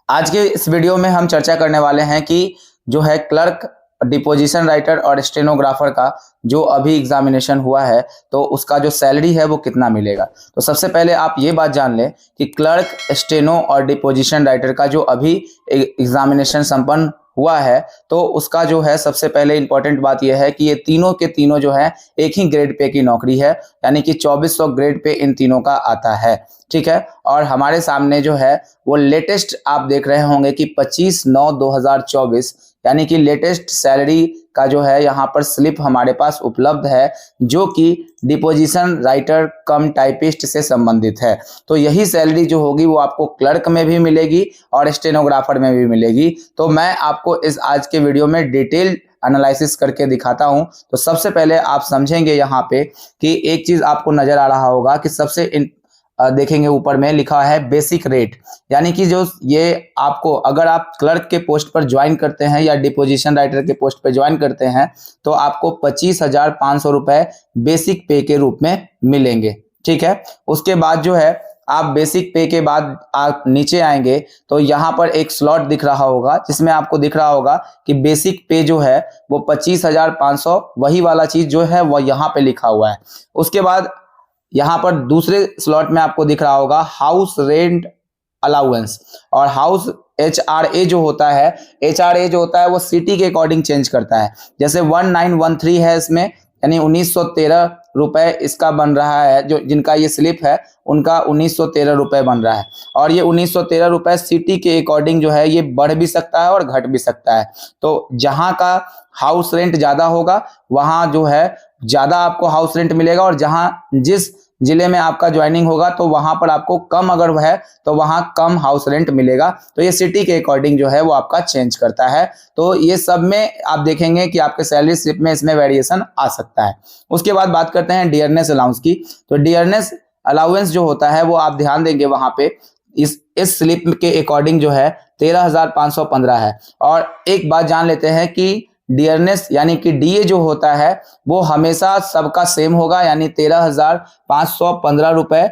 आज के इस वीडियो में हम चर्चा करने वाले हैं कि जो है क्लर्क, डिपोजिशन राइटर और स्टेनोग्राफर का जो अभी एग्जामिनेशन हुआ है तो उसका जो सैलरी है वो कितना मिलेगा। तो सबसे पहले आप ये बात जान लें कि क्लर्क, स्टेनो और डिपोजिशन राइटर का जो अभी एग्जामिनेशन संपन्न हुआ है तो उसका जो है सबसे पहले इंपॉर्टेंट बात यह है कि ये तीनों के तीनों जो है एक ही ग्रेड पे की नौकरी है, यानी कि 2400 ग्रेड पे इन तीनों का आता है। ठीक है, और हमारे सामने जो है वो लेटेस्ट आप देख रहे होंगे कि 25/9/2024 यानी कि लेटेस्ट सैलरी का जो है यहाँ पर स्लिप हमारे पास उपलब्ध है, जो कि डिपोजिशन राइटर कम टाइपिस्ट से संबंधित है। तो यही सैलरी जो होगी वो आपको क्लर्क में भी मिलेगी और स्टेनोग्राफर में भी मिलेगी। तो मैं आपको इस आज के वीडियो में डिटेल एनालिसिस करके दिखाता हूं। तो सबसे पहले आप समझेंगे यहाँ पे कि एक चीज आपको नजर आ रहा होगा कि सबसे देखेंगे ऊपर में लिखा है बेसिक रेट, यानी कि जो ये आपको अगर आप क्लर्क के पोस्ट पर ज्वाइन करते हैं या डिपोजिशन राइटर के पोस्ट पर ज्वाइन करते हैं तो आपको 25,500 रुपए बेसिक पे के रूप में मिलेंगे। ठीक है, उसके बाद जो है आप बेसिक पे के बाद आप नीचे आएंगे तो यहाँ पर एक स्लॉट दिख रहा होगा जिसमें आपको दिख रहा होगा कि बेसिक पे जो है वो 25,500 वही वाला चीज जो है वो यहाँ पे लिखा हुआ है। उसके बाद यहाँ पर दूसरे स्लॉट में आपको दिख रहा होगा हाउस रेंट अलाउंस, और हाउस HRA जो होता है, HRA जो होता है वो सिटी के अकॉर्डिंग चेंज करता है। जैसे 1913 है इसमें, यानी 1913 रुपए इसका बन रहा है, जो जिनका ये स्लिप है उनका 1913 रुपए बन रहा है। और ये 1913 रुपए सिटी के अकॉर्डिंग जो है ये बढ़ भी सकता है और घट भी सकता है। तो जहाँ का हाउस रेंट ज्यादा होगा वहां जो है ज्यादा आपको हाउस रेंट मिलेगा, और जहां जिस जिले में आपका ज्वाइनिंग होगा तो वहां पर आपको कम अगर है तो वहां कम हाउस रेंट मिलेगा। तो ये सिटी के अकॉर्डिंग जो है वो आपका चेंज करता है। तो ये सब में आप देखेंगे कि आपके सैलरी स्लिप में इसमें वेरिएशन आ सकता है। उसके बाद बात करते हैं डियरनेस अलाउंस की। तो डियरनेस अलाउंस जो होता है वो आप ध्यान देंगे वहां पे इस स्लिप के अकॉर्डिंग जो है 13,515 है। और एक बात जान लेते हैं कि डियरनेस यानी कि डीए जो होता है वो हमेशा सबका सेम होगा, यानी 13,515 रुपए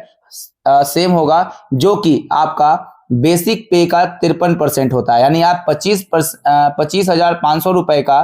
सेम होगा, जो कि आपका बेसिक पे का 53% होता है। यानी आप 25,500 रुपए का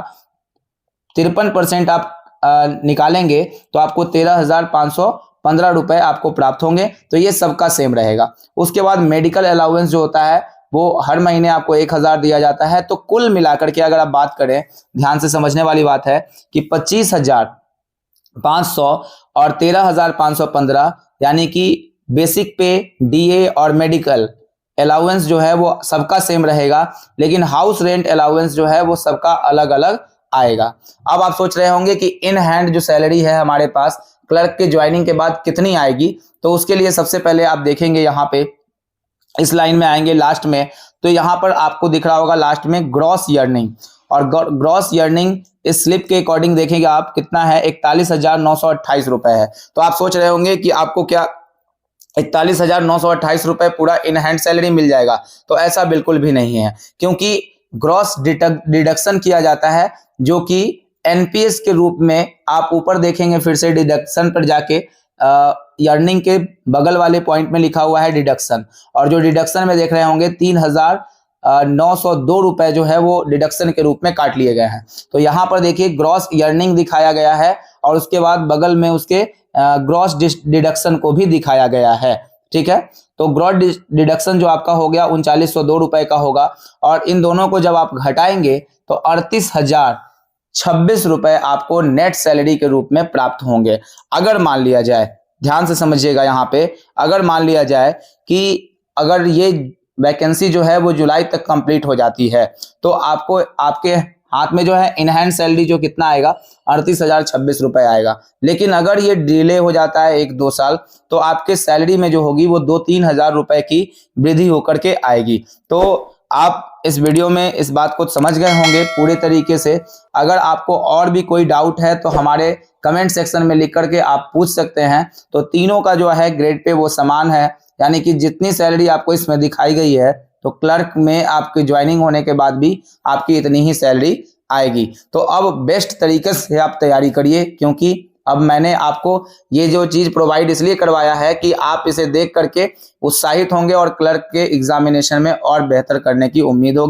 53% आप निकालेंगे तो आपको 13,515 रुपए आपको प्राप्त होंगे। तो ये सबका सेम रहेगा। उसके बाद मेडिकल अलाउंस जो होता है वो हर महीने आपको 1,000 दिया जाता है। तो कुल मिलाकर के अगर आप बात करें, ध्यान से समझने वाली बात है कि 25,500 और 13,515 यानी कि बेसिक पे, डीए और मेडिकल अलाउंस जो है वो सबका सेम रहेगा, लेकिन हाउस रेंट अलाउंस जो है वो सबका अलग अलग आएगा। अब आप सोच रहे होंगे कि इन हैंड जो सैलरी है हमारे पास क्लर्क के ज्वाइनिंग के बाद कितनी आएगी। तो उसके लिए सबसे पहले आप देखेंगे यहाँ पे इस लाइन में आएंगे लास्ट में, तो यहाँ पर आपको दिख रहा होगा लास्ट में ग्रॉस अर्निंग, और ग्रॉस अर्निंग इस स्लिप के अकॉर्डिंग देखेंगे आप कितना है, 41,928 रुपए है। तो आप सोच रहे होंगे कि आपको क्या 41,928 रुपए पूरा इन हैंड सैलरी मिल जाएगा। तो ऐसा बिल्कुल भी नहीं है, क्योंकि ग्रॉस डिडक्शन किया जाता है, जो कि एनपीएस के रूप में आप ऊपर देखेंगे फिर से डिडक्शन पर जाके अर्निंग के बगल वाले पॉइंट में लिखा हुआ है डिडक्शन, और जो डिडक्शन में देख रहे होंगे 3,902 रुपए जो है वो डिडक्शन के रूप में काट लिए गए हैं। तो यहाँ पर देखिए ग्रॉस अर्निंग दिखाया गया है और उसके बाद बगल में उसके ग्रॉस डिडक्शन को भी दिखाया गया है। ठीक है, तो ग्रॉस डिडक्शन जो आपका हो गया 3902 रुपए का होगा, और इन दोनों को जब आप घटाएंगे तो 38,026 रुपए आपको नेट सैलरी के रूप में प्राप्त होंगे। अगर मान लिया जाए, ध्यान से समझिएगा यहाँ पे, अगर मान लिया जाए कि अगर ये वैकेंसी जो है वो जुलाई तक कंप्लीट हो जाती है तो आपको आपके हाथ में जो है इन हैंड सैलरी जो कितना आएगा, 38,026 रुपए आएगा। लेकिन अगर ये डिले हो जाता है 1-2 साल तो आपके सैलरी में जो होगी वो 2-3 हजार रुपए की वृद्धि होकर के आएगी। तो आप इस वीडियो में इस बात को समझ गए होंगे पूरे तरीके से। अगर आपको और भी कोई डाउट है तो हमारे कमेंट सेक्शन में लिख करके आप पूछ सकते हैं। तो तीनों का जो है ग्रेड पे वो समान है, यानी कि जितनी सैलरी आपको इसमें दिखाई गई है तो क्लर्क में आपकी ज्वाइनिंग होने के बाद भी आपकी इतनी ही सैलरी आएगी। तो अब बेस्ट तरीके से आप तैयारी करिए, क्योंकि अब मैंने आपको ये जो चीज प्रोवाइड इसलिए करवाया है कि आप इसे देख करके उत्साहित होंगे और क्लर्क के एग्जामिनेशन में और बेहतर करने की उम्मीद होगी।